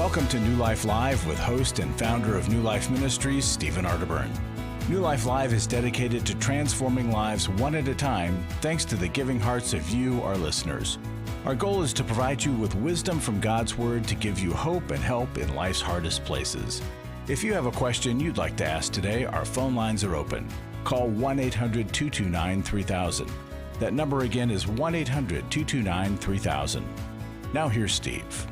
Welcome to New Life Live with host and founder of New Life Ministries, Stephen Arterburn. New Life Live is dedicated to transforming lives one at a time thanks to the giving hearts of you, our listeners. Our goal is to provide you with wisdom from God's Word to give you hope and help in life's hardest places. If you have a question you'd like to ask today, our phone lines are open. Call 1-800-229-3000. That number again is 1-800-229-3000. Now here's Steve.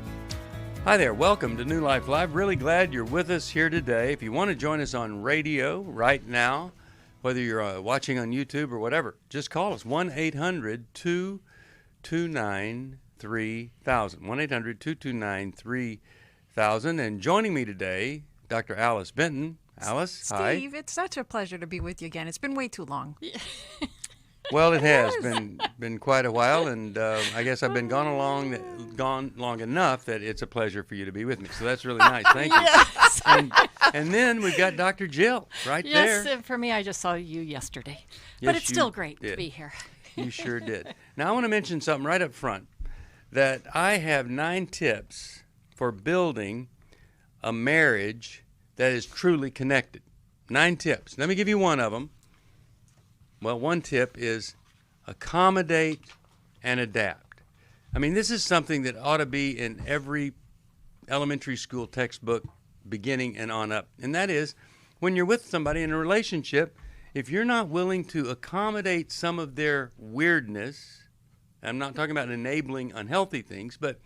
Hi there, welcome to New Life Live. Really glad you're with us here today. If you want to join us on radio right now, whether you're watching on YouTube or whatever, just call us, 1-800-229-3000, 1-800-229-3000. And joining me today, Dr. Alice Benton. Alice, hi. Steve, it's such a pleasure to be with you again. It's been way too long. Well, it has been quite a while, and I guess I've been gone long enough that it's a pleasure for you to be with me. So that's really nice. Thank you. Yes. And then we've got Dr. Jill right there. Yes, for me, I just saw you yesterday. Yes, But it's you still great did. to be here. You sure did. Now, I want to mention something right up front, that I have 9 tips for building a marriage that is truly connected. 9 tips. Let me give you one of them. Well, one tip is accommodate and adapt. I mean, this is something that ought to be in every elementary school textbook beginning and on up. And that is, when you're with somebody in a relationship, if you're not willing to accommodate some of their weirdness, I'm not talking about enabling unhealthy things, but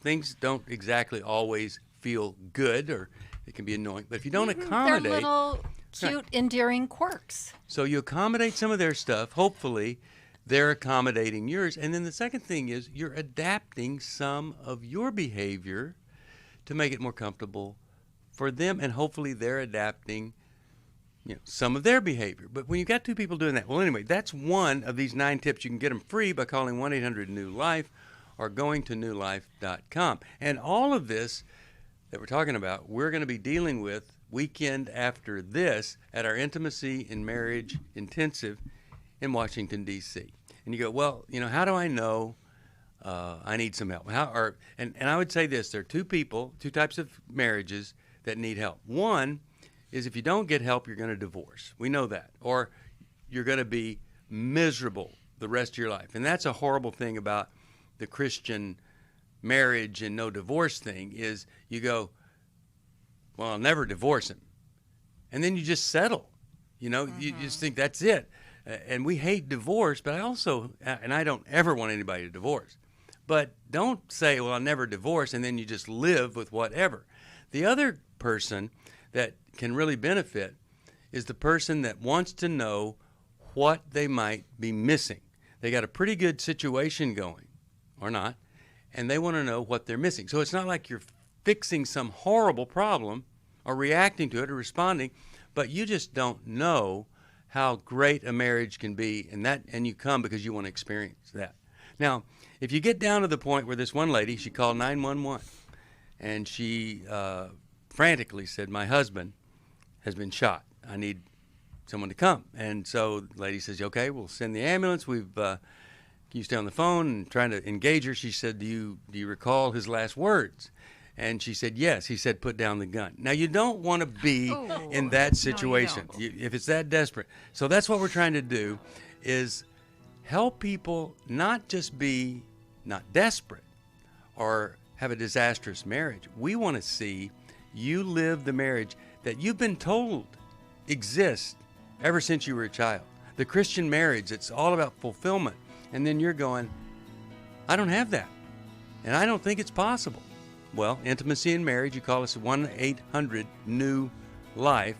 things don't exactly always feel good, or it can be annoying. But if you don't accommodate... They're little cute, endearing quirks. So you accommodate some of their stuff. Hopefully, they're accommodating yours. And then the second thing is you're adapting some of your behavior to make it more comfortable for them, and hopefully they're adapting some of their behavior. But when you've got 2 people doing that, well, anyway, that's one of these 9 tips. You can get them free by calling 1-800-NEW-LIFE or going to newlife.com. And all of this that we're talking about, we're going to be dealing with weekend after this at our Intimacy in Marriage Intensive in Washington, D.C. And you go, well, how do I know I need some help? And I would say this, there are 2 types of marriages that need help. One is if you don't get help, you're going to divorce. We know that. Or you're going to be miserable the rest of your life. And that's a horrible thing about the Christian marriage and no divorce thing is you go, well, I'll never divorce him. And then you just settle. You just think that's it. And we hate divorce, but I don't ever want anybody to divorce. But don't say, well, I'll never divorce, and then you just live with whatever. The other person that can really benefit is the person that wants to know what they might be missing. They got a pretty good situation going, or not, and they want to know what they're missing. So it's not like you're fixing some horrible problem or reacting to it or responding, but you just don't know how great a marriage can be, and you come because you want to experience that. Now, if you get down to the point where this one lady, she called 911, and she frantically said, my husband has been shot. I need someone to come. And so the lady says, okay, we'll send the ambulance. Can you stay on the phone? And trying to engage her, she said, do you recall his last words? And she said, yes. He said, put down the gun. Now, you don't want to be in that situation if it's that desperate. So that's what we're trying to do is help people not just be not desperate or have a disastrous marriage. We want to see you live the marriage that you've been told exists ever since you were a child. The Christian marriage, it's all about fulfillment. And then you're going, I don't have that. And I don't think it's possible. Well, Intimacy in Marriage, you call us at 1-800-NEW-LIFE.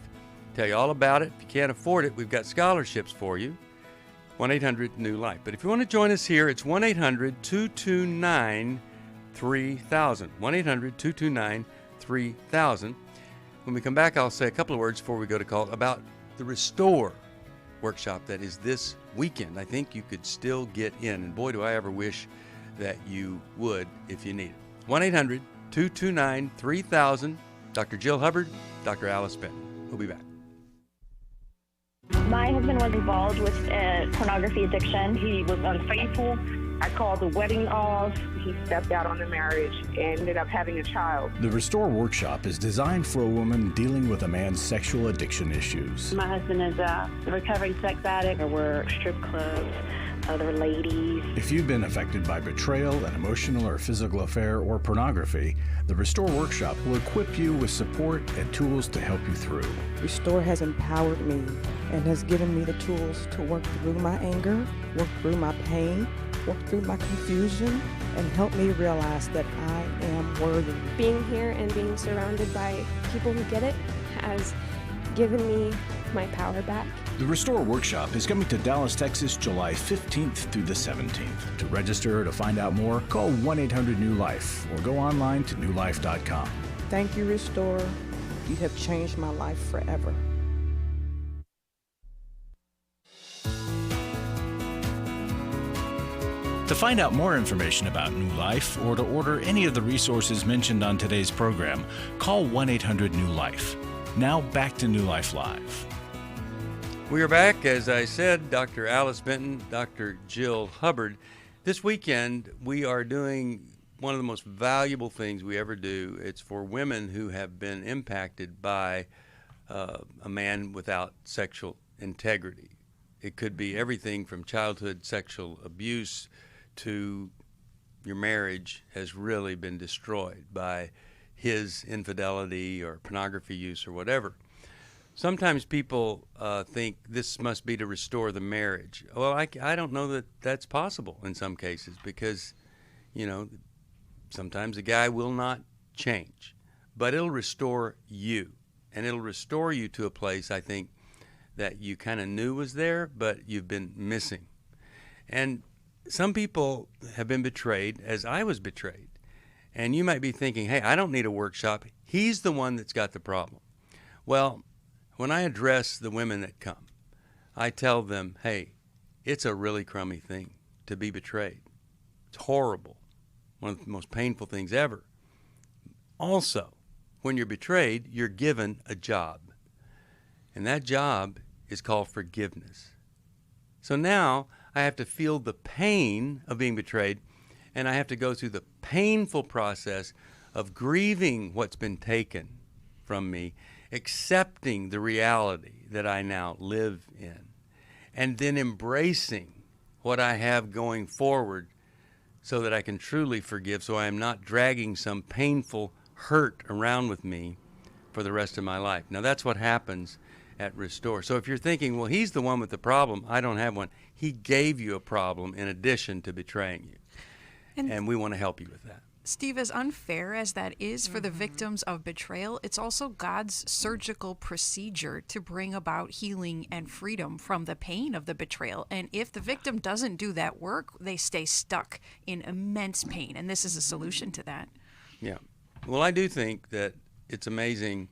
Tell you all about it. If you can't afford it, we've got scholarships for you. 1-800-NEW-LIFE. But if you want to join us here, it's 1-800-229-3000. 1-800-229-3000. When we come back, I'll say a couple of words before we go to call about the Restore workshop that is this weekend. I think you could still get in. And boy, do I ever wish that you would if you need it. 1-800-229-3000. Dr. Jill Hubbard, Dr. Alice Benton. We'll be back. My husband was involved with pornography addiction. He was unfaithful. I called the wedding off. He stepped out on the marriage and ended up having a child. The Restore Workshop is designed for a woman dealing with a man's sexual addiction issues. My husband is a recovering sex addict. We're strip clubs, other ladies. If you've been affected by betrayal, an emotional or physical affair, or pornography, the Restore Workshop will equip you with support and tools to help you through. Restore has empowered me and has given me the tools to work through my anger, work through my pain, work through my confusion, and help me realize that I am worthy. Being here and being surrounded by people who get it has given me my power back. The Restore Workshop is coming to Dallas, Texas, July 15th through the 17th. To register or to find out more, call 1-800-NEW-LIFE or go online to newlife.com. Thank you, Restore. You have changed my life forever. To find out more information about New Life or to order any of the resources mentioned on today's program, call 1-800-NEW-LIFE. Now back to New Life Live. We are back. As I said, Dr. Alice Benton, Dr. Jill Hubbard. This weekend, we are doing one of the most valuable things we ever do. It's for women who have been impacted by a man without sexual integrity. It could be everything from childhood sexual abuse to your marriage has really been destroyed by his infidelity or pornography use or whatever. Sometimes people think this must be to restore the marriage. Well, I don't know that that's possible in some cases because, sometimes a guy will not change. But it'll restore you. And it'll restore you to a place, I think, that you kind of knew was there, but you've been missing. And some people have been betrayed, as I was betrayed. And you might be thinking, hey, I don't need a workshop. He's the one that's got the problem. Well, when I address the women that come, I tell them, hey, it's a really crummy thing to be betrayed. It's horrible. One of the most painful things ever. Also, when you're betrayed, you're given a job. And that job is called forgiveness. So now I have to feel the pain of being betrayed, and I have to go through the painful process of grieving what's been taken from me, accepting the reality that I now live in, and then embracing what I have going forward so that I can truly forgive, so I am not dragging some painful hurt around with me for the rest of my life. Now, that's what happens at Restore. So if you're thinking, well, he's the one with the problem, I don't have one. He gave you a problem in addition to betraying you. And we want to help you with that. Steve, as unfair as that is for the victims of betrayal, it's also God's surgical procedure to bring about healing and freedom from the pain of the betrayal. And if the victim doesn't do that work, they stay stuck in immense pain. And this is a solution to that. Yeah. Well, I do think that it's amazing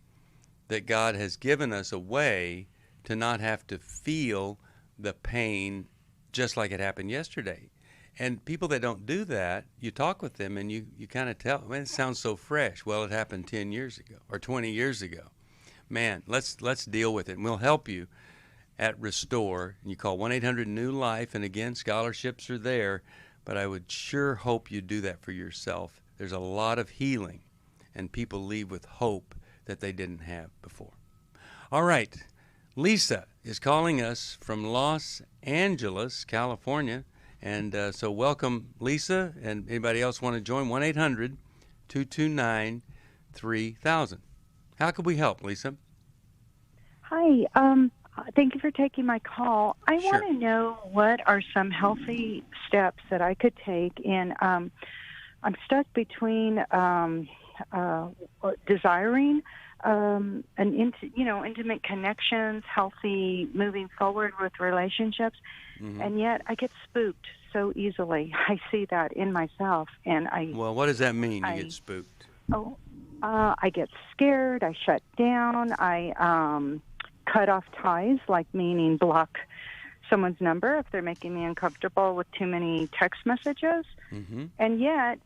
that God has given us a way to not have to feel the pain just like it happened yesterday. And people that don't do that, you talk with them and you kind of tell, man, it sounds so fresh. Well, it happened 10 years ago or 20 years ago. Man, let's deal with it. And we'll help you at Restore. And you call 1-800-NEW-LIFE. And again, scholarships are there. But I would sure hope you do that for yourself. There's a lot of healing. And people leave with hope that they didn't have before. All right. Lisa is calling us from Los Angeles, California. And so welcome, Lisa, and anybody else want to join, 1-800-229-3000. How can we help, Lisa? Hi. Thank you for taking my call. I Sure. want to know what are some healthy steps that I could take in. I'm stuck between desiring intimate connections, healthy moving forward with relationships, and yet I get spooked so easily. I see that in myself, and Well, what does that mean, you get spooked? I get scared. I shut down. I cut off ties, like meaning block someone's number if they're making me uncomfortable with too many text messages. And yet,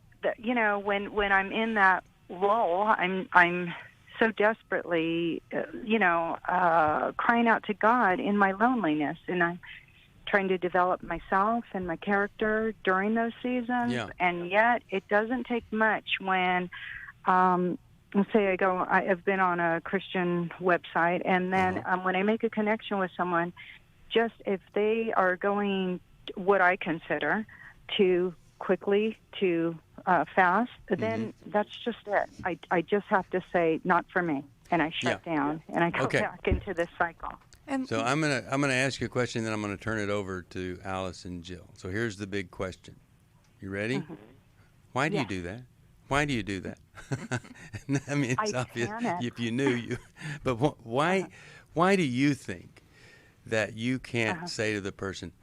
when I'm in that role, I'm so desperately, crying out to God in my loneliness, and I'm trying to develop myself and my character during those seasons. Yeah. And yet it doesn't take much when, let's say I've been on a Christian website, and then when I make a connection with someone, just if they are going what I consider too quickly to fast, then that's just it. I just have to say, not for me. And I shut down, and I go back into this cycle. So I'm gonna ask you a question, then I'm gonna turn it over to Alice and Jill. So here's the big question. You ready? Why do you do that? Why do you do that? I mean, it's obvious if you knew. But why do you think that you can't say to the person,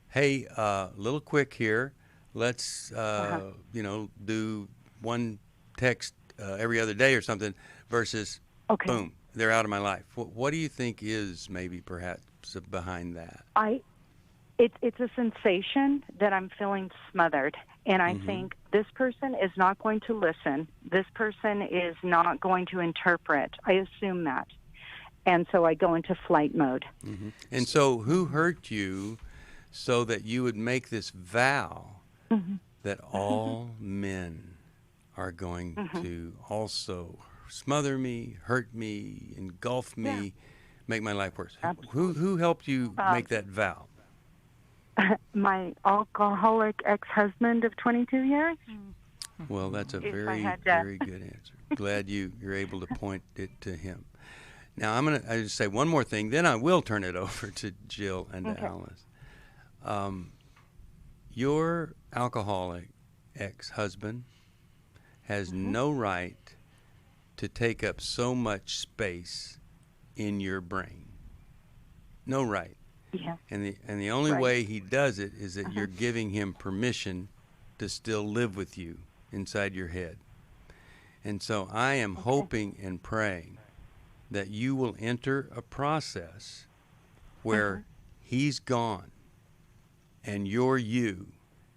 "Hey, a little quick here. Let's do one text every other day or something," versus boom, they're out of my life. What do you think is maybe perhaps behind that? It's a sensation that I'm feeling smothered, and I think this person is not going to listen. This person is not going to interpret. I assume that, and so I go into flight mode. And so, who hurt you so that you would make this vow that all men are going to also smother me, hurt me, engulf me, make my life worse? Who helped you make that vow? My alcoholic ex-husband of 22 years. Well, that's a very, very good answer. Glad you're able to point it to him. Now, I just say one more thing, then I will turn it over to Jill and to Alice. Your alcoholic ex-husband has no right to take up so much space in your brain. No right. Yeah. And the only way he does it is that you're giving him permission to still live with you inside your head. And so I am hoping and praying that you will enter a process where he's gone and you're you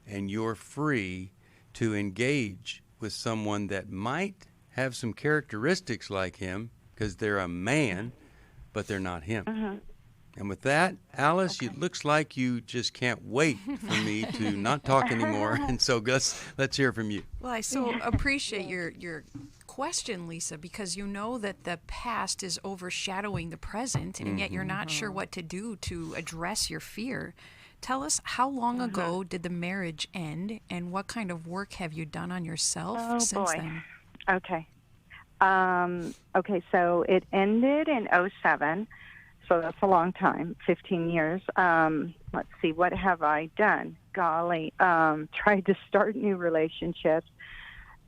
and you're free to engage with someone that might have some characteristics like him because they're a man, but they're not him. And with that, Alice, it looks like you just can't wait for me to not talk anymore. And so let's hear from you. Well, I so appreciate your question, Lisa, because you know that the past is overshadowing the present, and yet you're not sure what to do to address your fear. Tell us, how long ago did the marriage end, and what kind of work have you done on yourself since then? Okay. So it ended in 2007. So that's a long time, 15 years. Let's see, what have I done? Golly, tried to start new relationships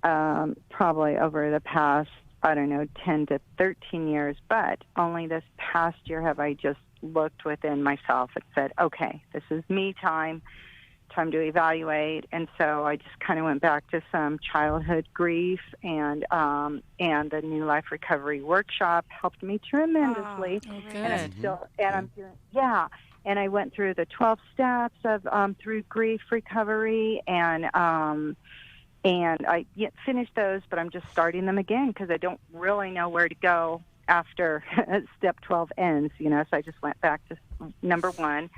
probably over the past, 10 to 13 years. But only this past year have I just looked within myself and said, okay, this is me time to evaluate. And so I just kind of went back to some childhood grief, and the New Life Recovery Workshop helped me tremendously. And I'm doing, and I went through the 12 steps of through grief recovery, and I finished those, but I'm just starting them again because I don't really know where to go after step 12 ends, so I just went back to number 1.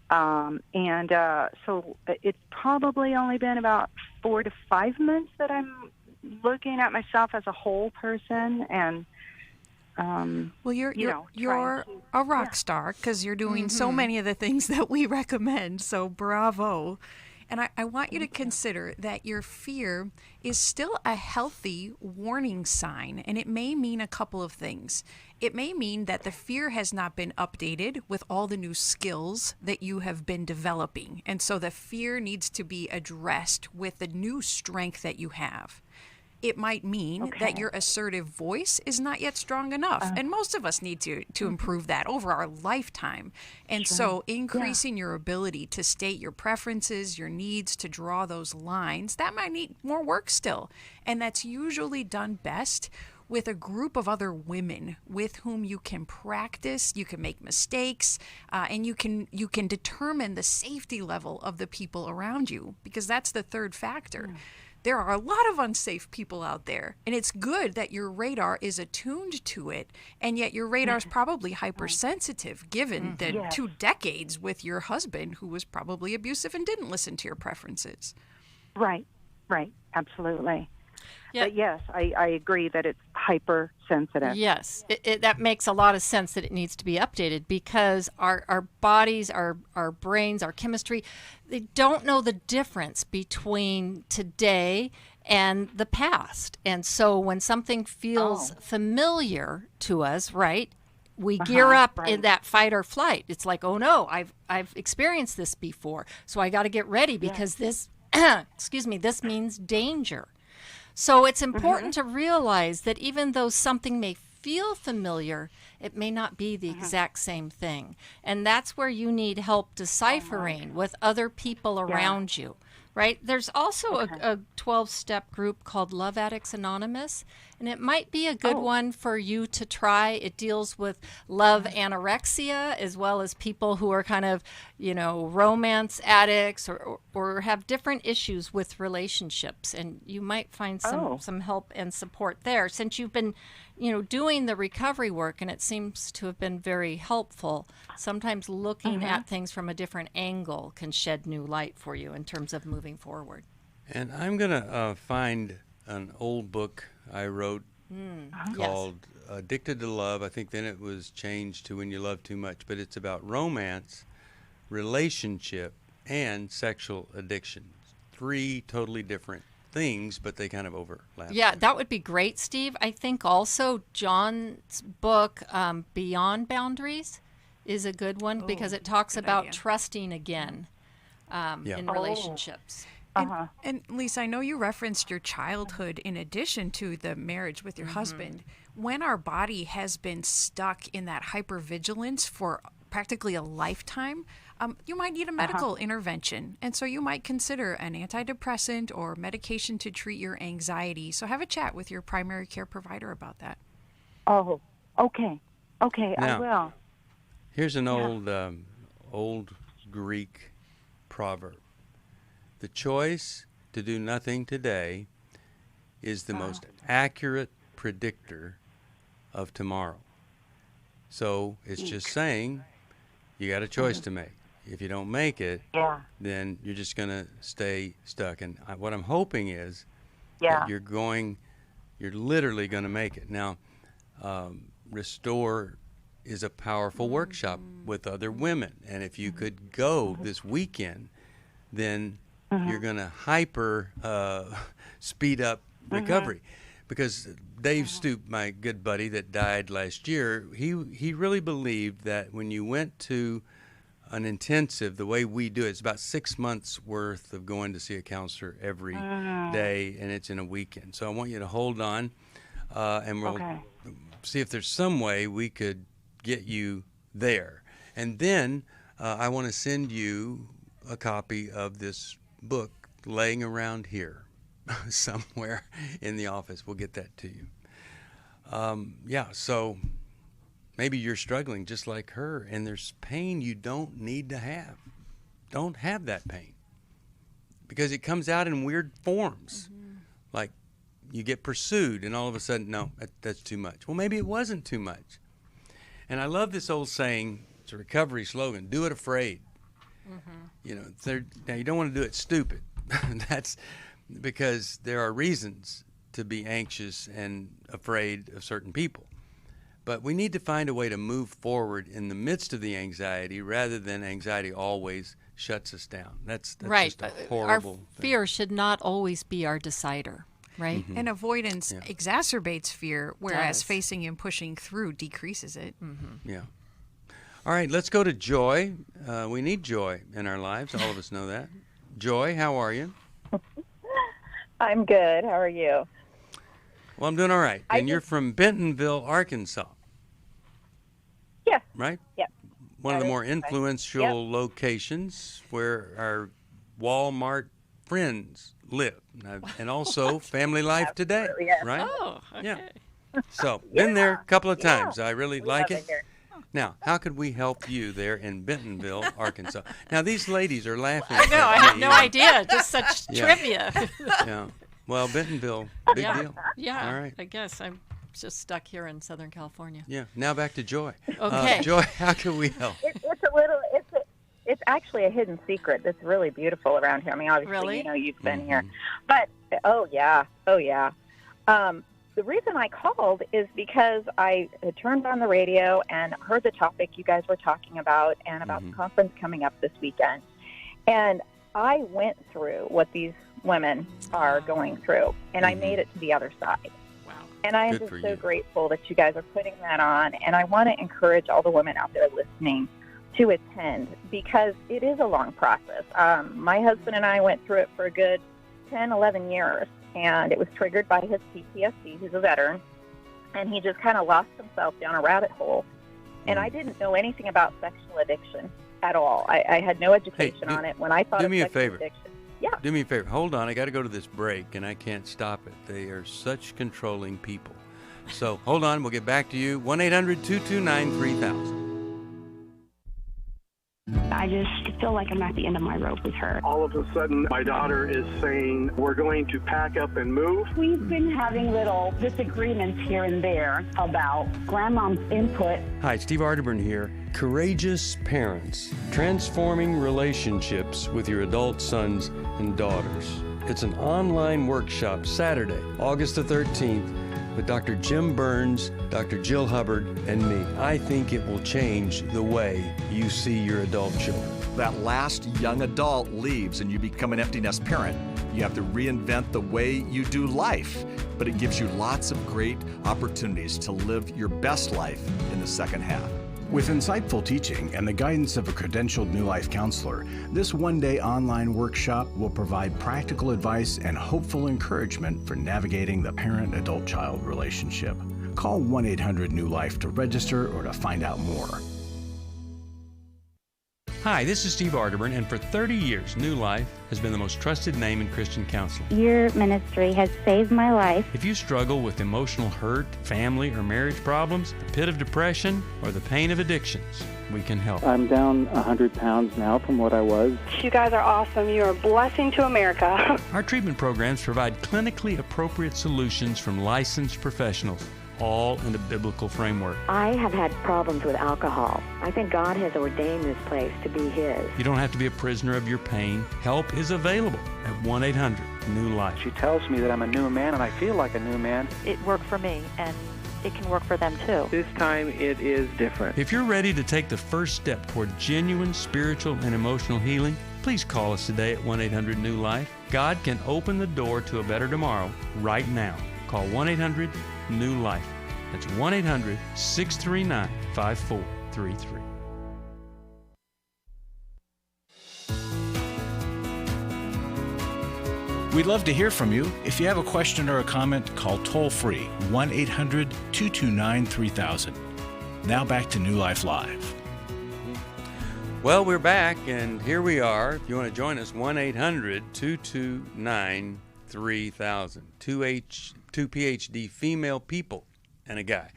So it's probably only been about 4 to 5 months that I'm looking at myself as a whole person, and well, you're a rock star because you're doing so many of the things that we recommend. So bravo. And I want you to consider that your fear is still a healthy warning sign, and it may mean a couple of things. It may mean that the fear has not been updated with all the new skills that you have been developing, and so the fear needs to be addressed with the new strength that you have. It might mean that your assertive voice is not yet strong enough. And most of us need to improve that over our lifetime. And so increasing your ability to state your preferences, your needs, to draw those lines, that might need more work still. And that's usually done best with a group of other women with whom you can practice, you can make mistakes, and you can determine the safety level of the people around you, because that's the third factor. there are a lot of unsafe people out there. And it's good that your radar is attuned to it, and yet your radar is probably hypersensitive given the 2 decades with your husband who was probably abusive and didn't listen to your preferences. Right, absolutely. Yeah. But yes, I agree that it's hypersensitive. Yes, that makes a lot of sense that it needs to be updated, because our bodies, our brains, our chemistry, they don't know the difference between today and the past. And so when something feels familiar to us, right, we gear up in that fight or flight. It's like, oh no, I've experienced this before, so I got to get ready because this, this means danger. So it's important to realize that even though something may feel familiar, it may not be the exact same thing. And that's where you need help deciphering with other people around you, right? There's also a 12-step group called Love Addicts Anonymous, and it might be a good one for you to try. It deals with love anorexia, as well as people who are kind of, romance addicts or have different issues with relationships. And you might find some help and support there, since you've been, doing the recovery work, and it seems to have been very helpful. Sometimes looking at things from a different angle can shed new light for you in terms of moving forward. And I'm going to find an old book I wrote called Addicted to Love. I think then it was changed to When You Love Too Much, but it's about romance, relationship, and sexual addiction. 3 totally different things, but they kind of overlap. Yeah, that would be great, Steve. I think also John's book, Beyond Boundaries, is a good one because it talks about trusting again in relationships. And Lisa, I know you referenced your childhood in addition to the marriage with your husband. When our body has been stuck in that hypervigilance for practically a lifetime, you might need a medical intervention. And so you might consider an antidepressant or medication to treat your anxiety. So have a chat with your primary care provider about that. Oh, okay. Okay, Now, I will. Here's an old Greek proverb. The choice to do nothing today is the most accurate predictor of tomorrow. So it's just saying you got a choice to make. If you don't make it, then you're just going to stay stuck. And what I'm hoping is that you're literally going to make it. Now, Restore is a powerful workshop with other women. And if you could go this weekend, then you're going to speed up recovery. Because Dave Stoop, my good buddy that died last year, he really believed that when you went to an intensive, the way we do it, it's about 6 months worth of going to see a counselor every day, and it's in a weekend. So I want you to hold on, and we'll see if there's some way we could get you there. And then I want to send you a copy of this book laying around here somewhere in the office. We'll get that to you. So maybe you're struggling just like her, and there's pain you don't need to have. Don't have that pain, because it comes out in weird forms. Like you get pursued, and all of a sudden, no, that's too much. Well, maybe it wasn't too much. And I love this old saying, it's a recovery slogan, do it afraid. Now you don't want to do it stupid. That's because there are reasons to be anxious and afraid of certain people. But we need to find a way to move forward in the midst of the anxiety, rather than anxiety always shuts us down. That's right. Just a horrible thing. Fear should not always be our decider, right? And avoidance exacerbates fear, whereas facing and pushing through decreases it. Yeah. All right, let's go to Joy. We need joy in our lives. All of us know that. Joy, how are you? I'm good. How are you? Well, I'm doing all right. And you're from Bentonville, Arkansas. Yeah. Right? Yep. One of the more influential locations where our Walmart friends live. And also Family Life Today, right? Oh, okay. Yeah. So, been there a couple of times. I really like it. Now, how could we help you there in Bentonville, Arkansas? Now, these ladies are laughing. I know. I have no idea. Just such trivia. Yeah. Well, Bentonville, big yeah. deal. Yeah. All right. I guess I'm just stuck here in Southern California. Yeah. Now back to Joy. Okay. Joy, how can we help? It's actually a hidden secret that's really beautiful around here. I mean, obviously, Really? you know, you've been here, but oh yeah. The reason I called is because I had turned on the radio and heard the topic you guys were talking about and about the conference coming up this weekend, and I went through what these women are going through, and I made it to the other side. Wow. And I am just so grateful that you guys are putting that on, and I want to encourage all the women out there listening to attend, because it is a long process. My husband and I went through it for a good 10, 11 years, and it was triggered by his PTSD. He's a veteran, and he just kind of lost himself down a rabbit hole. And I didn't know anything about sexual addiction at all. I had no education on it. When I thought do of me a sexual favor. addiction, yeah. Do me a favor. Hold on. I got to go to this break, and I can't stop it. They are such controlling people. So hold on. We'll get back to you. 1-800-229-3000. I just feel like I'm at the end of my rope with her. All of a sudden, my daughter is saying, we're going to pack up and move. We've been having little disagreements here and there about grandmom's input. Hi, Steve Arterburn here. Courageous Parents, Transforming Relationships with Your Adult Sons and Daughters. It's an online workshop Saturday, August the 13th, with Dr. Jim Burns, Dr. Jill Hubbard, and me. I think it will change the way you see your adult children. That last young adult leaves and you become an empty nest parent. You have to reinvent the way you do life, but it gives you lots of great opportunities to live your best life in the second half. With insightful teaching and the guidance of a credentialed New Life counselor, this one-day online workshop will provide practical advice and hopeful encouragement for navigating the parent-adult-child relationship. Call 1-800-NEW-LIFE to register or to find out more. Hi, this is Steve Arterburn, and for 30 years, New Life has been the most trusted name in Christian counseling. Your ministry has saved my life. If you struggle with emotional hurt, family or marriage problems, the pit of depression, or the pain of addictions, we can help. I'm down 100 pounds now from what I was. You guys are awesome. You're a blessing to America. Our treatment programs provide clinically appropriate solutions from licensed professionals, all in a biblical framework. I have had problems with alcohol. I think God has ordained this place to be His. You don't have to be a prisoner of your pain. Help is available at 1-800-NEW-LIFE. She tells me that I'm a new man, and I feel like a new man. It worked for me, and it can work for them too. This time it is different. If you're ready to take the first step toward genuine spiritual and emotional healing, please call us today at 1-800-NEW-LIFE. God can open the door to a better tomorrow right now. Call 1-800-NEW-LIFE. That's 1-800-639-5433. We'd love to hear from you. If you have a question or a comment, call toll-free 1-800-229-3000. Now back to New Life Live. Well, we're back, and here we are. If you want to join us, 1-800-229-3000. Two PhD female people and a guy.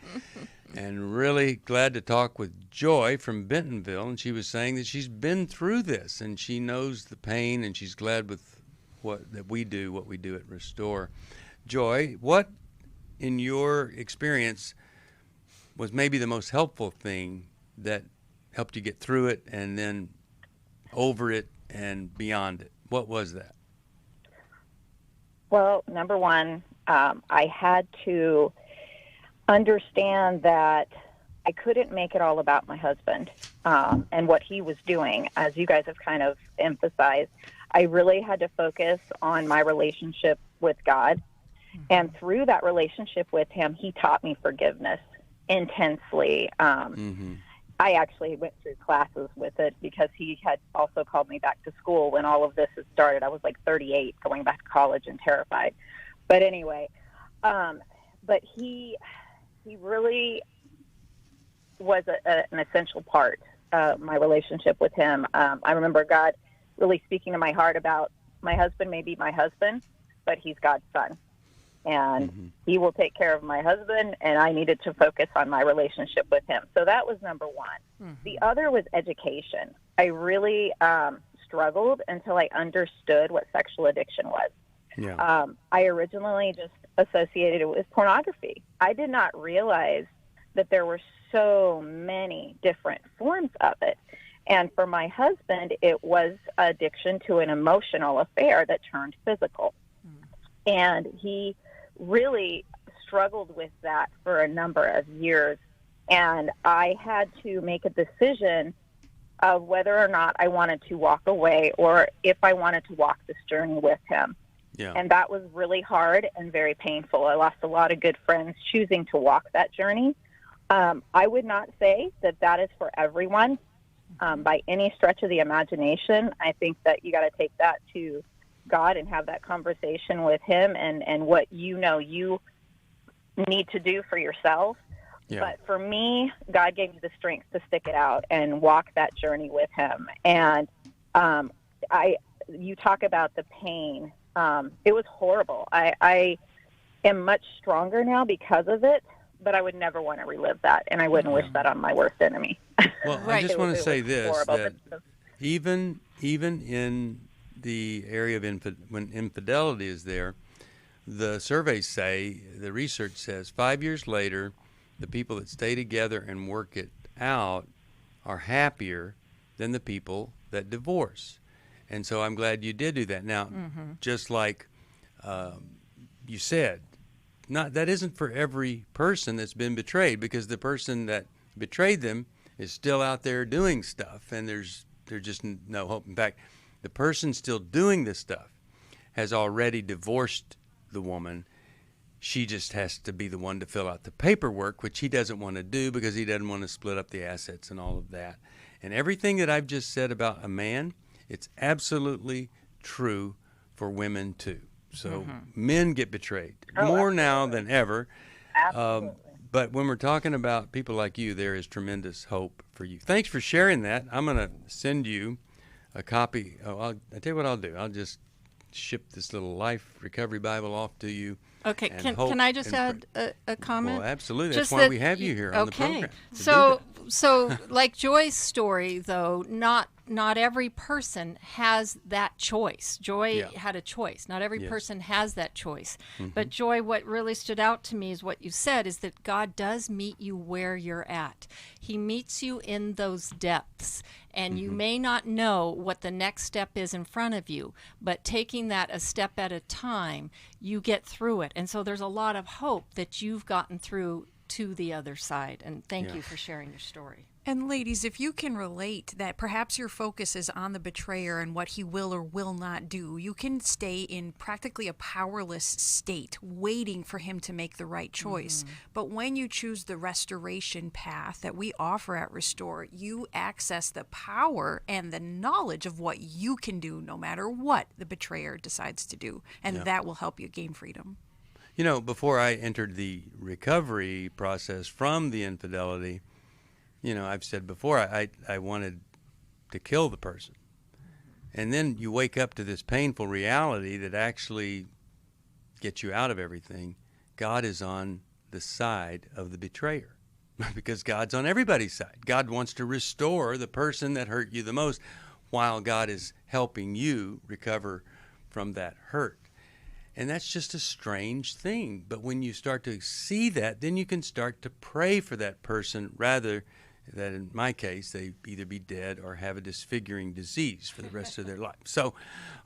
And really glad to talk with Joy from Bentonville, and she was saying that she's been through this, and she knows the pain, and she's glad with what we do at Restore. Joy, what in your experience was maybe the most helpful thing that helped you get through it and then over it and beyond it? What was that? Well, number one, I had to understand that I couldn't make it all about my husband and what he was doing. As you guys have kind of emphasized, I really had to focus on my relationship with God. And through that relationship with him, he taught me forgiveness intensely. I actually went through classes with it because he had also called me back to school when all of this had started. I was like 38, going back to college and terrified. But anyway, but he really was an essential part of my relationship with him. I remember God really speaking to my heart about my husband may be my husband, but he's God's son. And he will take care of my husband, and I needed to focus on my relationship with him. So that was number one. The other was education. I really struggled until I understood what sexual addiction was. Yeah. I originally just associated it with pornography. I did not realize that there were so many different forms of it. And for my husband, it was addiction to an emotional affair that turned physical. And he really struggled with that for a number of years. And I had to make a decision of whether or not I wanted to walk away or if I wanted to walk this journey with him. Yeah. And that was really hard and very painful. I lost a lot of good friends choosing to walk that journey. I would not say that that is for everyone by any stretch of the imagination. I think that you got to take that to God and have that conversation with him and what you know you need to do for yourself. Yeah. But for me, God gave me the strength to stick it out and walk that journey with him. And you talk about the pain. It was horrible. I am much stronger now because of it, but I would never want to relive that, and I wouldn't wish that on my worst enemy. Well, I just want to say this, that even in the area of when infidelity is there, the surveys say, the research says, 5 years later, the people that stay together and work it out are happier than the people that divorce. And so I'm glad you did do that. Now, just like you said, that isn't for every person that's been betrayed, because the person that betrayed them is still out there doing stuff, and there's just no hope. In fact, the person still doing this stuff has already divorced the woman. She just has to be the one to fill out the paperwork, which he doesn't want to do because he doesn't want to split up the assets and all of that. And everything that I've just said about a man, it's absolutely true for women too. So men get betrayed more now than ever. But when we're talking about people like you, there is tremendous hope for you. Thanks for sharing that. I'm going to send you a copy. I'll tell you what I'll do. I'll just ship this little Life Recovery Bible off to you. Okay, can I just add a comment? Well, absolutely. That's why we have you here on the program. So like Joy's story, though, not every person has that choice. Joy had a choice. Not every person has that choice. But Joy, what really stood out to me is what you said, is that God does meet you where you're at. He meets you in those depths. And you may not know what the next step is in front of you, but taking that a step at a time, you get through it. And so there's a lot of hope that you've gotten through to the other side. And thank you for sharing your story. And ladies, if you can relate that perhaps your focus is on the betrayer and what he will or will not do, you can stay in practically a powerless state, waiting for him to make the right choice. But when you choose the restoration path that we offer at Restore, you access the power and the knowledge of what you can do no matter what the betrayer decides to do. And that will help you gain freedom. You know, before I entered the recovery process from the infidelity, you know, I've said before, I wanted to kill the person. And then you wake up to this painful reality that actually gets you out of everything. God is on the side of the betrayer because God's on everybody's side. God wants to restore the person that hurt you the most while God is helping you recover from that hurt. And that's just a strange thing. But when you start to see that, then you can start to pray for that person rather that in my case, they either be dead or have a disfiguring disease for the rest of their life. So,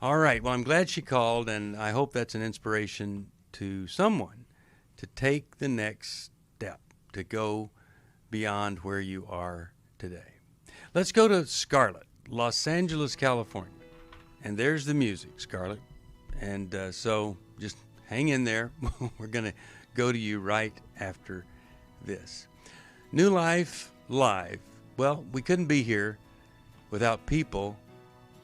all right. Well, I'm glad she called, and I hope that's an inspiration to someone to take the next step, to go beyond where you are today. Let's go to Scarlett, Los Angeles, California. And there's the music, Scarlett. And so just hang in there. We're going to go to you right after this. New Life Live. Well, we couldn't be here without people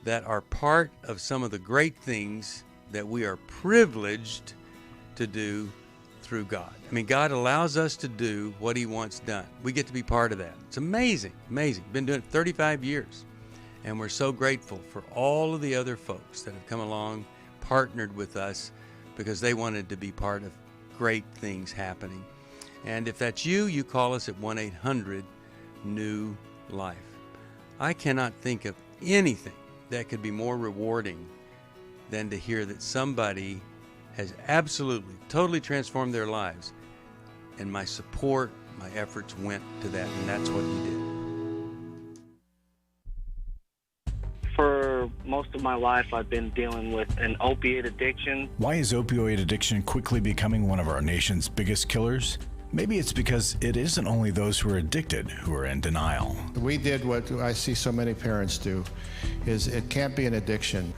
that are part of some of the great things that we are privileged to do through God. I mean, God allows us to do what He wants done. We get to be part of that. It's amazing, amazing. Been doing it 35 years. And we're so grateful for all of the other folks that have come along, partnered with us, because they wanted to be part of great things happening. And if that's you, you call us at 1-800-NEW-LIFE. I cannot think of anything that could be more rewarding than to hear that somebody has absolutely, totally transformed their lives. And my support, my efforts went to that, and that's what he did. For most of my life, I've been dealing with an opiate addiction. Why is opioid addiction quickly becoming one of our nation's biggest killers? Maybe it's because it isn't only those who are addicted who are in denial. We did what I see so many parents do, is it can't be an addiction.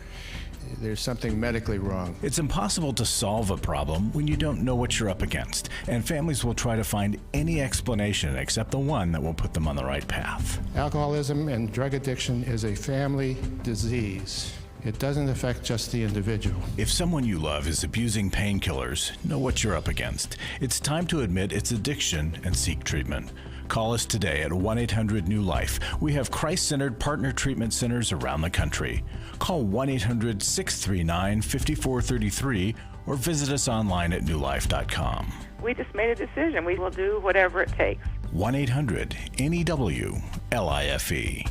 There's something medically wrong. It's impossible to solve a problem when you don't know what you're up against, and families will try to find any explanation except the one that will put them on the right path. Alcoholism and drug addiction is a family disease. It doesn't affect just the individual. If someone you love is abusing painkillers, know what you're up against. It's time to admit it's addiction and seek treatment. Call us today at 1-800-NEW-LIFE. We have Christ-centered partner treatment centers around the country. Call 1-800-639-5433 or visit us online at newlife.com. We just made a decision. We will do whatever it takes. 1-800-NEW-LIFE.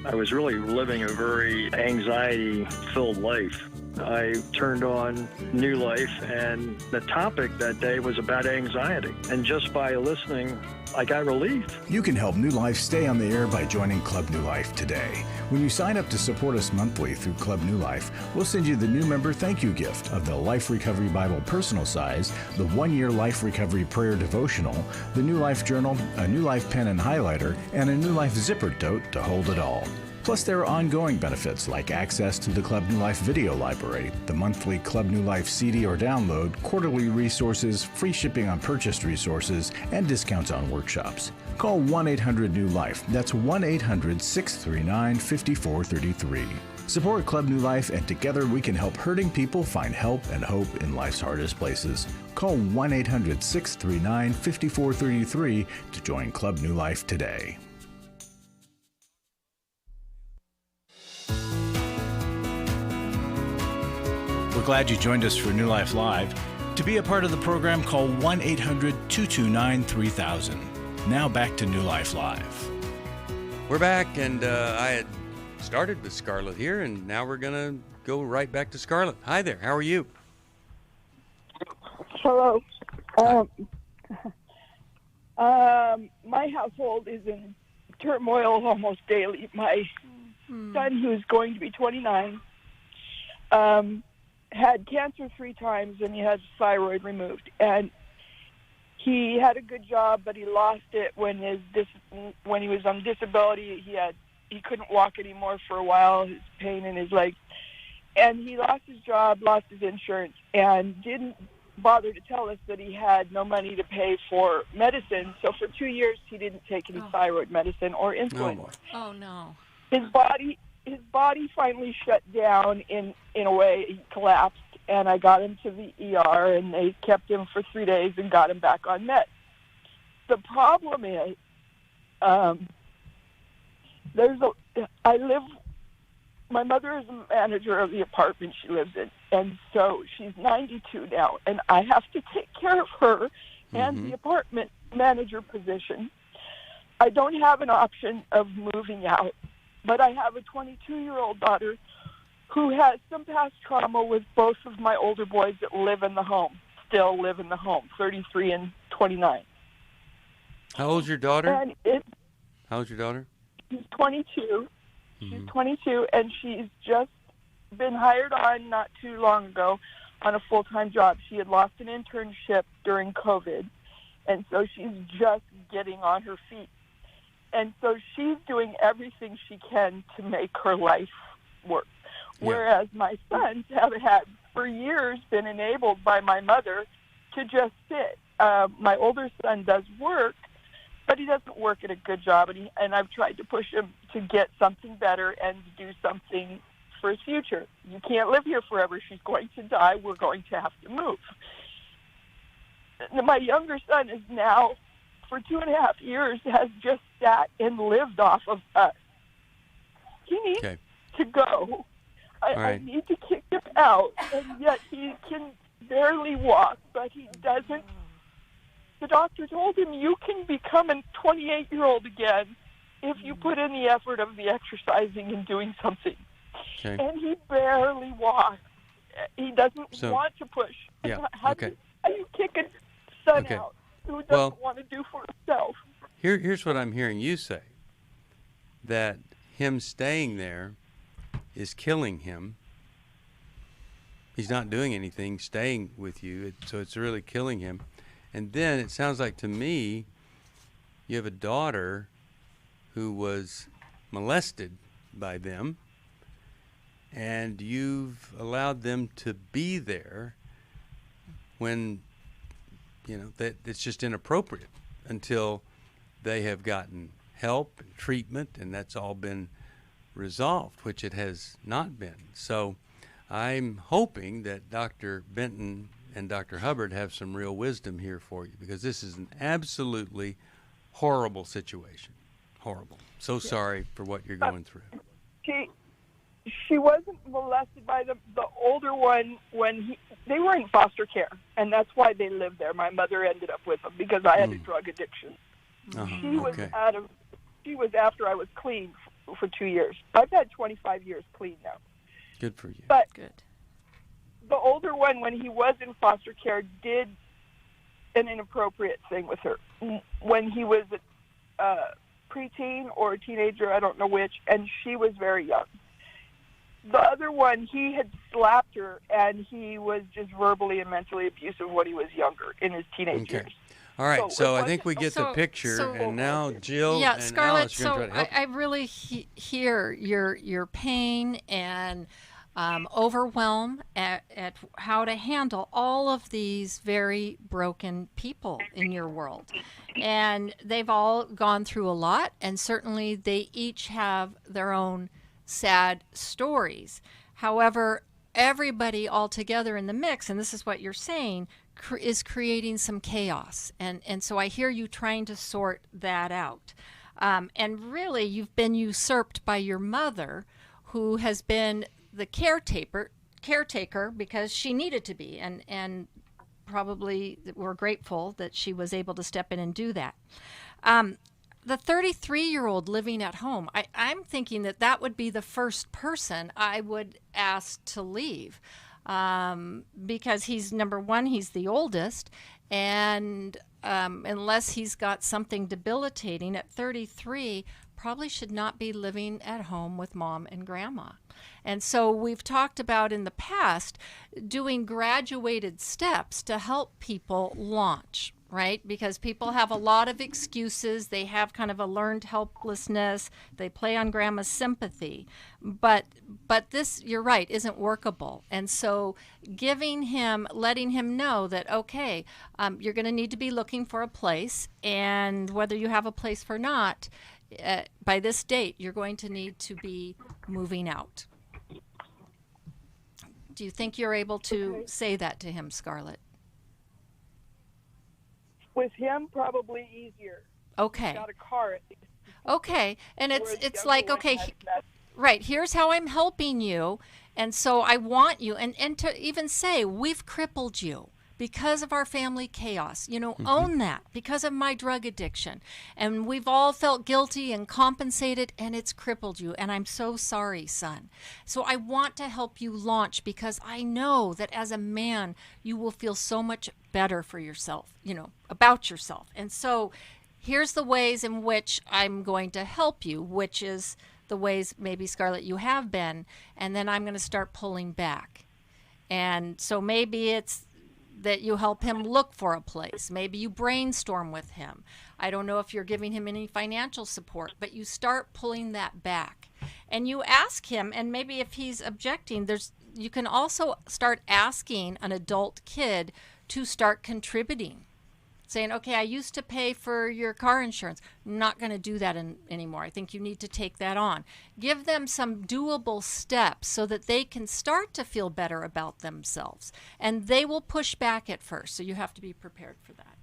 I was really living a very anxiety-filled life. I turned on New Life, and the topic that day was about anxiety. And just by listening, I got relief. You can help New Life stay on the air by joining Club New Life today. When you sign up to support us monthly through Club New Life, we'll send you the new member thank you gift of the Life Recovery Bible personal size, the 1-year Life Recovery Prayer Devotional, the New Life Journal, a New Life pen and highlighter, and a New Life zipper tote to hold it all. Plus, there are ongoing benefits like access to the Club New Life video library, the monthly Club New Life CD or download, quarterly resources, free shipping on purchased resources, and discounts on workshops. Call 1-800-NEW-LIFE. That's 1-800-639-5433. Support Club New Life, and together we can help hurting people find help and hope in life's hardest places. Call 1-800-639-5433 to join Club New Life today. We're glad you joined us for New Life Live. To be a part of the program, call 1-800-229-3000. Now back to New Life Live. We're back, and I had started with Scarlett here, and now we're going to go right back to Scarlett. Hi there. How are you? Hello. My household is in turmoil almost daily. My son, who's going to be 29, had cancer 3 times, and he had thyroid removed. And he had a good job, but he lost it when he was on disability. He couldn't walk anymore for a while, his pain in his legs. And he lost his job, lost his insurance, and didn't bother to tell us that he had no money to pay for medicine. So for 2 years, he didn't take any thyroid medicine or insulin. Oh, no. His body finally shut down in a way. He collapsed, and I got him to the ER, and they kept him for 3 days and got him back on meds. The problem is, my mother is a manager of the apartment she lives in, and so she's 92 now, and I have to take care of her and the apartment manager position. I don't have an option of moving out, but I have a 22-year-old daughter who has some past trauma with both of my older boys that still live in the home, 33 and 29. How old's your daughter? And How old's your daughter? She's 22. She's 22, and she's just been hired on not too long ago on a full-time job. She had lost an internship during COVID, and so she's just getting on her feet. And so she's doing everything she can to make her life work. Yeah. Whereas my sons have had, for years, been enabled by my mother to just sit. My older son does work, but he doesn't work at a good job, and I've tried to push him to get something better and do something for his future. You can't live here forever. She's going to die. We're going to have to move. My younger son is now, for 2.5 years, has just sat and lived off of us. He needs to go. I need to kick him out, and yet he can barely walk, but he doesn't. The doctor told him, you can become a 28-year-old again if you put in the effort of the exercising and doing something. And he barely walks. he doesn't So- want to push. Yeah, How okay. do you kick a son Okay. out who doesn't Well- want to do for himself? Here's what I'm hearing you say, that him staying there is killing him. He's not doing anything, staying with you, so it's really killing him. And then it sounds like to me you have a daughter who was molested by them, and you've allowed them to be there when, that it's just inappropriate until they have gotten help and treatment, and that's all been resolved, which it has not been. So I'm hoping that Dr. Benton and Dr. Hubbard have some real wisdom here for you, because this is an absolutely horrible situation. Horrible. So sorry for what you're going through. She wasn't molested by the older one when they were in foster care, and that's why they lived there. My mother ended up with them because I had a drug addiction. She was after I was clean for 2 years. I've had 25 years clean now. Good for you. But the older one, when he was in foster care, did an inappropriate thing with her. When he was a preteen or a teenager, I don't know which, and she was very young. The other one, he had slapped her, and he was just verbally and mentally abusive when he was younger, in his teenage years. All right, so I think we get the picture, and now Jill and Scarlett, Alice are going to try to help. I really hear your pain and overwhelm at how to handle all of these very broken people in your world. And they've all gone through a lot, and certainly they each have their own sad stories. However, everybody all together in the mix, and this is what you're saying, is creating some chaos. And so I hear you trying to sort that out. And really, you've been usurped by your mother, who has been the caretaker because she needed to be, and probably we're grateful that she was able to step in and do that. The 33-year-old living at home, I'm thinking that would be the first person I would ask to leave, because he's, number one, he's the oldest, and unless he's got something debilitating at 33, probably should not be living at home with mom and grandma. And so we've talked about in the past doing graduated steps to help people launch, right? Because people have a lot of excuses. They have kind of a learned helplessness. They play on grandma's sympathy. But this, you're right, isn't workable. And so letting him know that, okay, you're going to need to be looking for a place, and whether you have a place or not, by this date, you're going to need to be moving out. Do you think you're able to say that to him, Scarlett? With him, probably easier. Okay. He's got a car at least. Okay, and it's like, okay, right, here's how I'm helping you, and so I want you, and to even say, we've crippled you because of our family chaos, own that, because of my drug addiction, and we've all felt guilty and compensated, and it's crippled you, and I'm so sorry, son. So I want to help you launch, because I know that as a man, you will feel so much better for yourself, about yourself. And so here's the ways in which I'm going to help you, which is the ways, maybe, Scarlett, you have been, and then I'm going to start pulling back. And so maybe it's that you help him look for a place. Maybe you brainstorm with him. I don't know if you're giving him any financial support, but you start pulling that back. And you ask him, and maybe if he's objecting, you can also start asking an adult kid to start contributing. Saying, okay, I used to pay for your car insurance. I'm not going to do that anymore. I think you need to take that on. Give them some doable steps so that they can start to feel better about themselves. And they will push back at first, so you have to be prepared for that.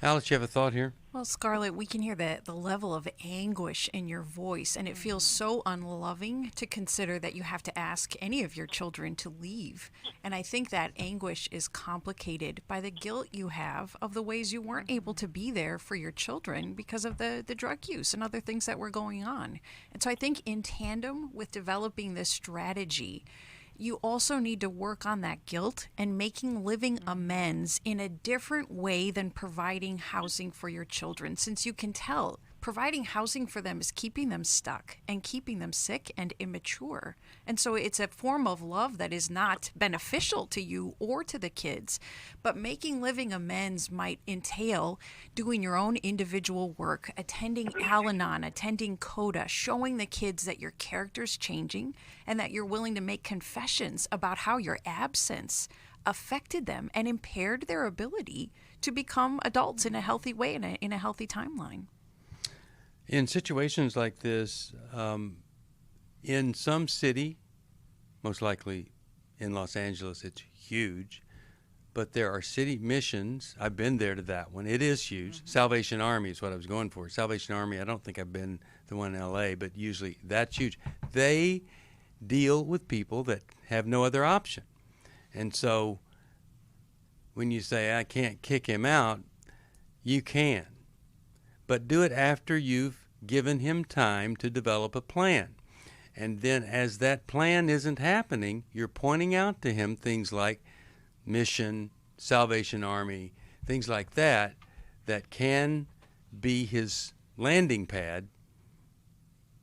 Alice, you have a thought here? Well, Scarlett, we can hear the level of anguish in your voice, and it feels so unloving to consider that you have to ask any of your children to leave. And I think that anguish is complicated by the guilt you have of the ways you weren't able to be there for your children because of the drug use and other things that were going on. And so I think in tandem with developing this strategy, you also need to work on that guilt and making living amends in a different way than providing housing for your children, since you can tell providing housing for them is keeping them stuck and keeping them sick and immature. And so it's a form of love that is not beneficial to you or to the kids. But making living amends might entail doing your own individual work, attending Al-Anon, attending CODA, showing the kids that your character's changing and that you're willing to make confessions about how your absence affected them and impaired their ability to become adults in a healthy way, in a healthy timeline. In situations like this, in some city, most likely in Los Angeles, it's huge, but there are city missions. I've been there to that one. It is huge. Salvation Army is what I was going for. Salvation Army, I don't think I've been the one in L.A., but usually that's huge. They deal with people that have no other option. And so when you say, I can't kick him out, you can. But do it after you've given him time to develop a plan. And then as that plan isn't happening, you're pointing out to him things like mission, Salvation Army, things like that, that can be his landing pad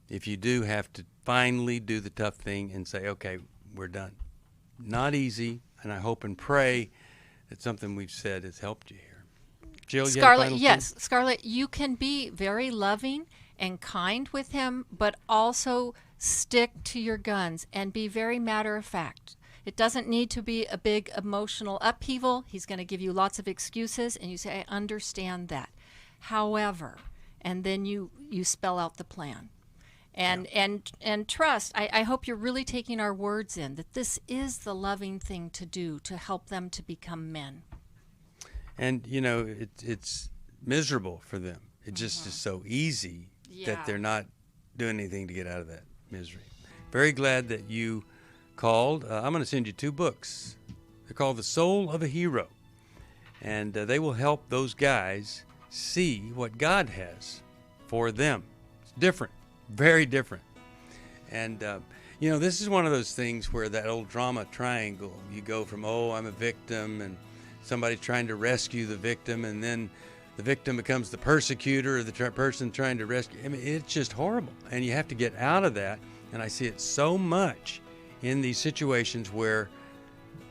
if you do have to finally do the tough thing and say, okay, we're done. Not easy, and I hope and pray that something we've said has helped you here. Jill, Scarlett, yes. Scarlett, you can be very loving and kind with him, but also stick to your guns and be very matter of fact. It doesn't need to be a big emotional upheaval. He's going to give you lots of excuses, and you say, I understand that. However, and then you spell out the plan. And trust, I hope you're really taking our words in, that this is the loving thing to do to help them to become men. And, you know, it's miserable for them. It just is so easy that they're not doing anything to get out of that misery. Very glad that you called. I'm going to send you 2 books. They're called The Soul of a Hero. And they will help those guys see what God has for them. It's different, very different. And, you know, this is one of those things where that old drama triangle, you go from, oh, I'm a victim, and somebody's trying to rescue the victim, and then the victim becomes the persecutor or the person trying to rescue. I mean, it's just horrible, and you have to get out of that. And I see it so much in these situations where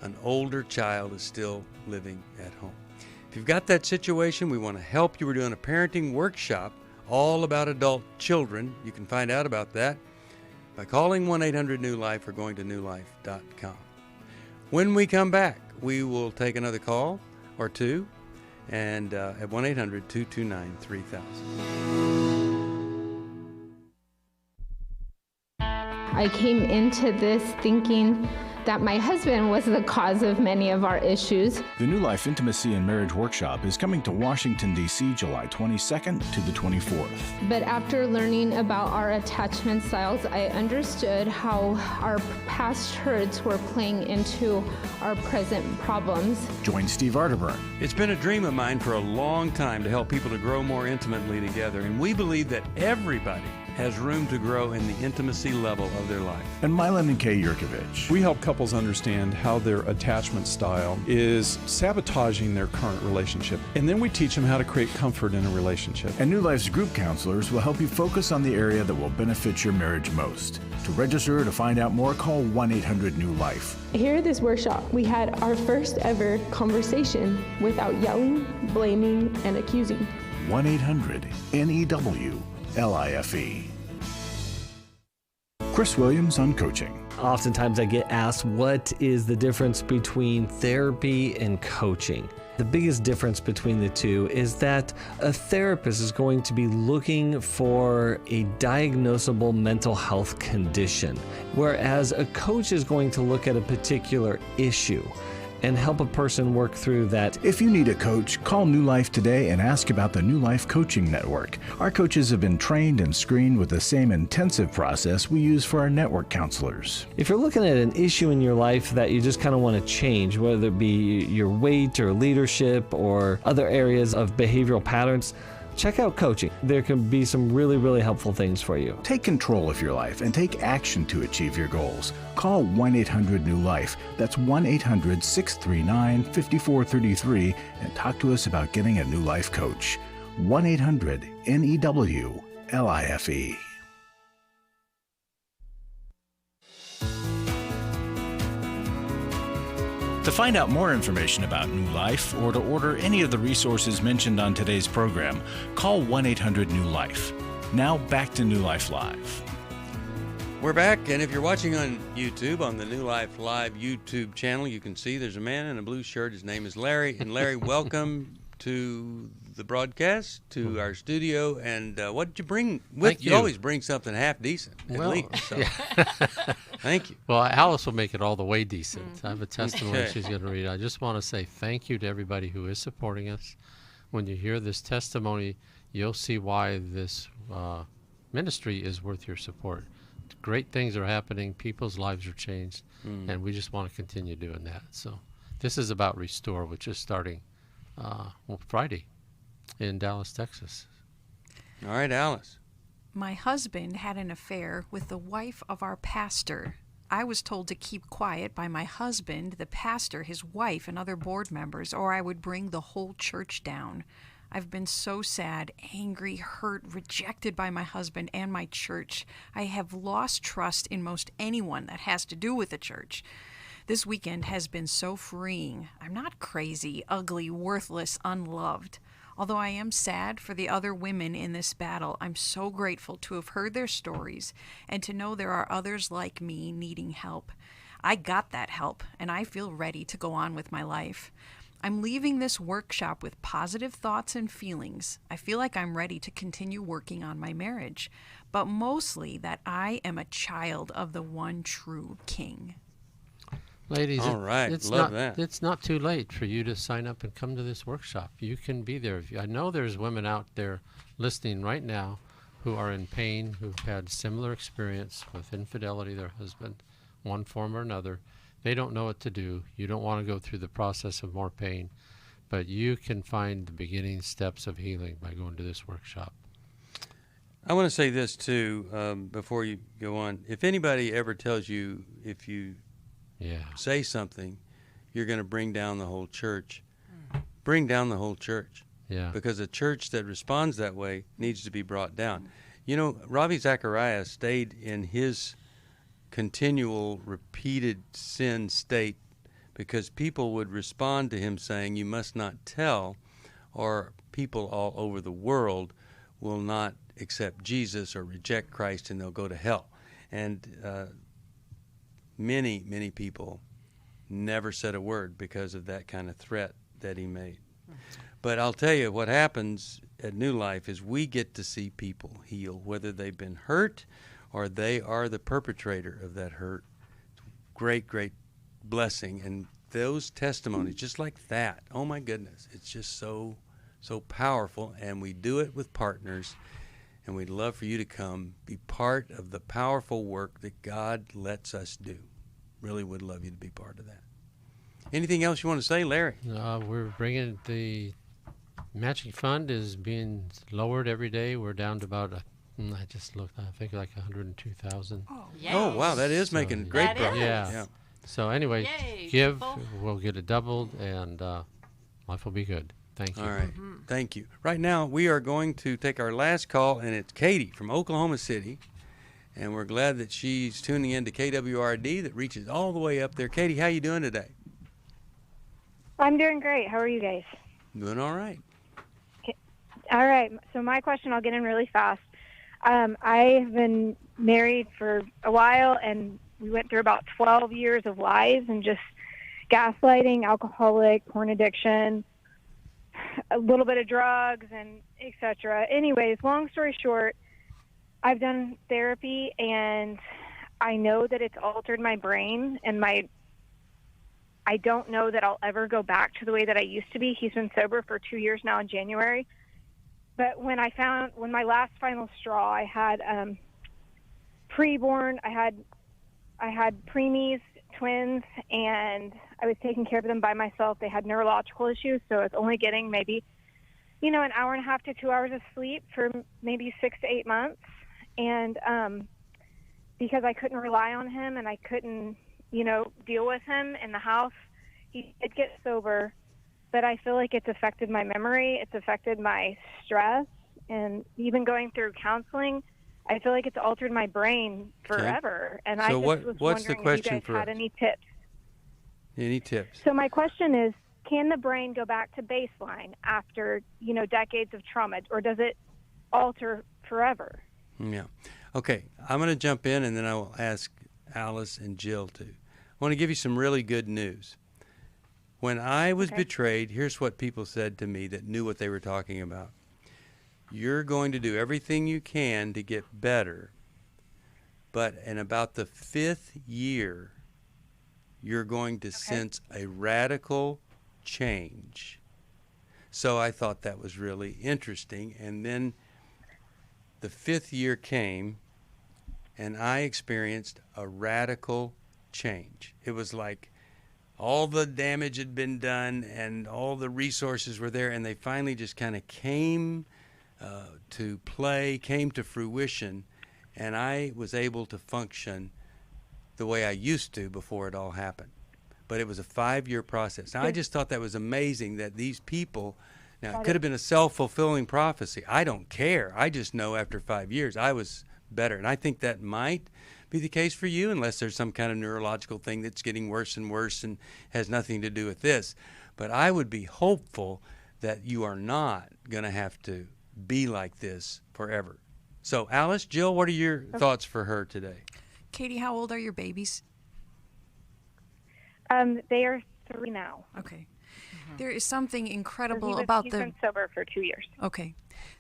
an older child is still living at home. If you've got that situation, we want to help you. We're doing a parenting workshop all about adult children. You can find out about that by calling 1-800-NEW-LIFE or going to newlife.com. When we come back, we will take another call or two, and at 1-800-229-3000. I came into this thinking that my husband was the cause of many of our issues. The New Life Intimacy and Marriage Workshop is coming to Washington, D.C. July 22nd to the 24th. But after learning about our attachment styles, I understood how our past hurts were playing into our present problems. Join Steve Arterburn. It's been a dream of mine for a long time to help people to grow more intimately together, and we believe that everybody has room to grow in the intimacy level of their life. And Milan and Kay Yurkovich. We help couples understand how their attachment style is sabotaging their current relationship. And then we teach them how to create comfort in a relationship. And New Life's group counselors will help you focus on the area that will benefit your marriage most. To register or to find out more, call 1-800-NEW-LIFE. Here at this workshop, we had our first ever conversation without yelling, blaming, and accusing. 1-800-NEW-LIFE. Chris Williams on coaching. Oftentimes I get asked, what is the difference between therapy and coaching? The biggest difference between the two is that a therapist is going to be looking for a diagnosable mental health condition, whereas a coach is going to look at a particular issue and help a person work through that. If you need a coach, call New Life today and ask about the New Life Coaching Network. Our coaches have been trained and screened with the same intensive process we use for our network counselors. If you're looking at an issue in your life that you just kind of want to change, whether it be your weight or leadership or other areas of behavioral patterns, check out coaching. There can be some really, really helpful things for you. Take control of your life and take action to achieve your goals. Call 1-800-NEW-LIFE. That's 1-800-639-5433 and talk to us about getting a new life coach. 1-800-NEW-LIFE. To find out more information about New Life or to order any of the resources mentioned on today's program, call 1-800-NEW-LIFE. Now back to New Life Live. We're back, and if you're watching on YouTube, on the New Life Live YouTube channel, you can see there's a man in a blue shirt. His name is Larry. And Larry, welcome to the broadcast, to our studio. And what did you bring with you? You always bring something half decent, at least. So. Yeah. Thank you. Well, Alice will make it all the way decent. I have a testimony she's going to read. I just want to say thank you to everybody who is supporting us. When you hear this testimony, you'll see why this ministry is worth your support. Great things are happening. People's lives are changed, and we just want to continue doing that. So this is about Restore, which is starting Friday in Dallas, Texas. All right, Alice. My husband had an affair with the wife of our pastor. I was told to keep quiet by my husband, the pastor, his wife, and other board members, or I would bring the whole church down. I've been so sad, angry, hurt, rejected by my husband and my church. I have lost trust in most anyone that has to do with the church. This weekend has been so freeing. I'm not crazy, ugly, worthless, unloved. Although I am sad for the other women in this battle, I'm so grateful to have heard their stories and to know there are others like me needing help. I got that help, and I feel ready to go on with my life. I'm leaving this workshop with positive thoughts and feelings. I feel like I'm ready to continue working on my marriage, but mostly that I am a child of the one true King. Ladies, all right, it's not too late for you to sign up and come to this workshop. You can be there. I know there's women out there listening right now who are in pain, who've had similar experience with infidelity, their husband, one form or another. They don't know what to do. You don't want to go through the process of more pain, but you can find the beginning steps of healing by going to this workshop. I want to say this too before you go on. If anybody ever tells you if you say something, you're going to bring down the whole church, bring down the whole church. Yeah. Because a church that responds that way needs to be brought down. You know, Ravi Zacharias stayed in his continual repeated sin state because people would respond to him saying, you must not tell, or people all over the world will not accept Jesus or reject Christ and they'll go to hell. And many, many people never said a word because of that kind of threat that he made. But I'll tell you, what happens at New Life is we get to see people heal, whether they've been hurt or they are the perpetrator of that hurt. Great, great blessing. And those testimonies, just like that, oh my goodness, it's just so powerful. And we do it with partners. And we'd love for you to come be part of the powerful work that God lets us do. Really would love you to be part of that. Anything else you want to say, Larry? We're bringing the matching fund is being lowered every day. We're down to about, I just looked, I think like 102,000. Oh, yes. Oh, wow, that is making great progress. Yeah. So anyway, give, we'll get it doubled, and life will be good. Thank you. All right. Thank you. Right now, we are going to take our last call, and it's Katie from Oklahoma City. And we're glad that she's tuning in to KWRD that reaches all the way up there. Katie, how you doing today? I'm doing great. How are you guys? Doing all right. Okay. All right. So my question, I'll get in really fast. I've been married for a while, and we went through about 12 years of lies and just gaslighting, alcoholic, porn addiction, a little bit of drugs, and etc. Anyways, long story short, I've done therapy, and I know that it's altered my brain, and I don't know that I'll ever go back to the way that I used to be. He's been sober for 2 years now in January. But when my last final straw, I had preborn, I had preemies, twins, and I was taking care of them by myself. They had neurological issues, so I was only getting maybe an hour and a half to 2 hours of sleep for maybe 6 to 8 months. And because I couldn't rely on him and I couldn't, deal with him in the house, he did get sober, but I feel like it's affected my memory. It's affected my stress. And even going through counseling, I feel like it's altered my brain forever. And I just was what's the wondering question if you for guys had us? any tips. Any tips? So my question is, can the brain go back to baseline after, decades of trauma, or does it alter forever? Yeah. Okay, I'm going to jump in, and then I will ask Alice and Jill to. I want to give you some really good news. When I was betrayed, here's what people said to me that knew what they were talking about. You're going to do everything you can to get better, but in about the 5th year, you're going to sense a radical change. So I thought that was really interesting. And then the 5th year came, and I experienced a radical change. It was like all the damage had been done and all the resources were there, and they finally just kind of came to play, came to fruition, and I was able to function the way I used to before it all happened. But it was a 5-year process. Now, I just thought that was amazing that these people, now it could have been a self-fulfilling prophecy. I don't care. I just know after 5 years I was better. And I think that might be the case for you, unless there's some kind of neurological thing that's getting worse and worse and has nothing to do with this. But I would be hopeful that you are not going to have to be like this forever. So, Alice, Jill, what are your thoughts for her today? Katie, how old are your babies? They are 3 now. Okay. There is something incredible He's been sober for 2 years. Okay.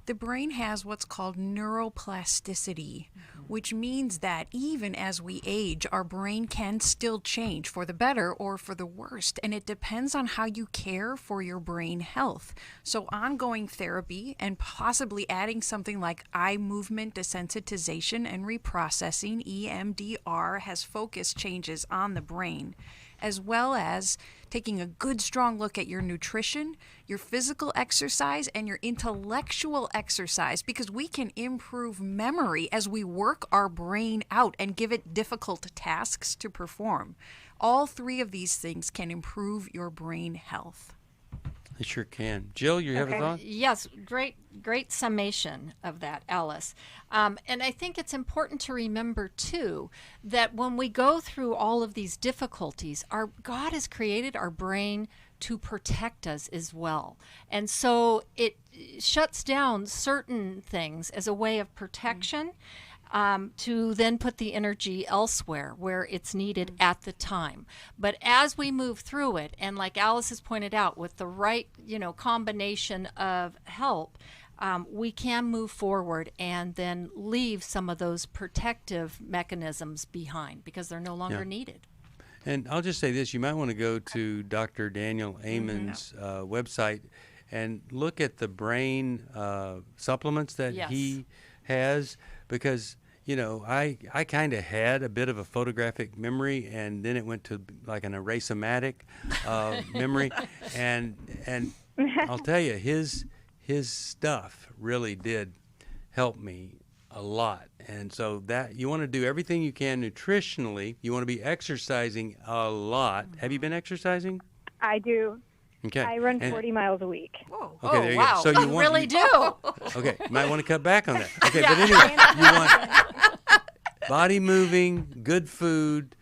The brain has what's called neuroplasticity, which means that even as we age, our brain can still change for the better or for the worst, and it depends on how you care for your brain health. So ongoing therapy and possibly adding something like eye movement desensitization and reprocessing, EMDR, has focused changes on the brain, as well as taking a good strong look at your nutrition, your physical exercise, and your intellectual exercise, because we can improve memory as we work our brain out and give it difficult tasks to perform. All 3 of these things can improve your brain health. I sure can. Jill, you have a thought? Yes, great summation of that, Alice. And I think it's important to remember, too, that when we go through all of these difficulties, God has created our brain to protect us as well. And so it shuts down certain things as a way of protection. To then put the energy elsewhere where it's needed at the time. But as we move through it, and like Alice has pointed out, with the right, combination of help, we can move forward and then leave some of those protective mechanisms behind because they're no longer needed. And I'll just say this, you might want to go to Dr. Daniel Amen's website and look at the brain supplements that he has, because I kind of had a bit of a photographic memory, and then it went to like an erasomatic memory, and I'll tell you, his stuff really did help me a lot. And so that you want to do everything you can nutritionally. You want to be exercising a lot. Have you been exercising? I do. Okay. I run 40 miles a week. Whoa. Okay, there you go. So you really do. Okay, you might want to cut back on that. Okay, but anyway, you want body moving, good food,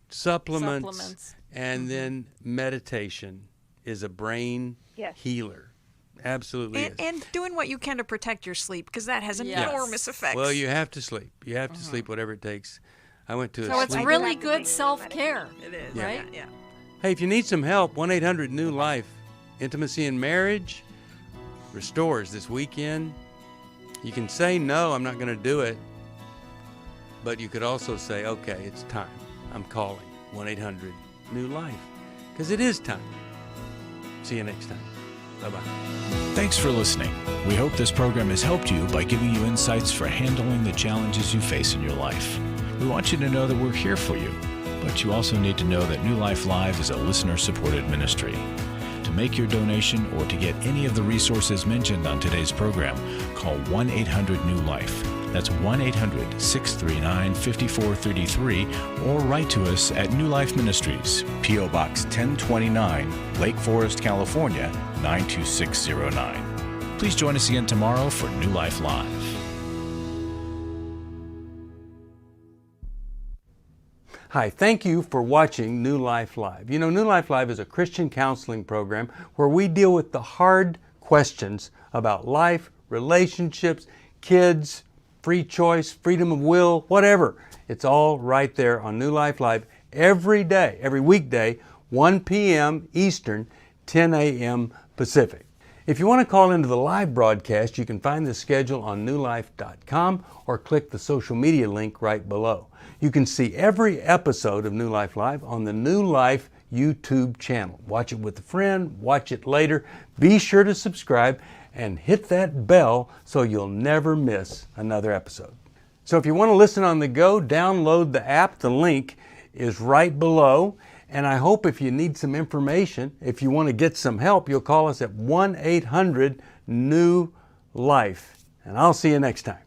supplements, and then meditation is a brain healer. Absolutely is. And doing what you can to protect your sleep, because that has enormous effects. Well, you have to sleep. You have to sleep whatever it takes. I went to a So it's really good self-care. It is. Right? Yeah. Hey, if you need some help, 1-800-NEW-LIFE. Intimacy in Marriage restores this weekend. You can say, no, I'm not going to do it. But you could also say, okay, it's time. I'm calling 1-800-NEW-LIFE. Because it is time. See you next time. Bye-bye. Thanks for listening. We hope this program has helped you by giving you insights for handling the challenges you face in your life. We want you to know that we're here for you, but you also need to know that New Life Live is a listener-supported ministry. To make your donation or to get any of the resources mentioned on today's program, call 1-800-NEW-LIFE. That's 1-800-639-5433, or write to us at New Life Ministries, P.O. Box 1029, Lake Forest, California, 92609. Please join us again tomorrow for New Life Live. Hi, thank you for watching New Life Live. You know, New Life Live is a Christian counseling program where we deal with the hard questions about life, relationships, kids, free choice, freedom of will, whatever. It's all right there on New Life Live every day, every weekday, 1 p.m. Eastern, 10 a.m. Pacific. If you want to call into the live broadcast, you can find the schedule on newlife.com or click the social media link right below. You can see every episode of New Life Live on the New Life YouTube channel. Watch it with a friend, watch it later. Be sure to subscribe and hit that bell so you'll never miss another episode. So if you want to listen on the go, download the app. The link is right below. And I hope if you need some information, if you want to get some help, you'll call us at 1-800-NEW-LIFE. And I'll see you next time.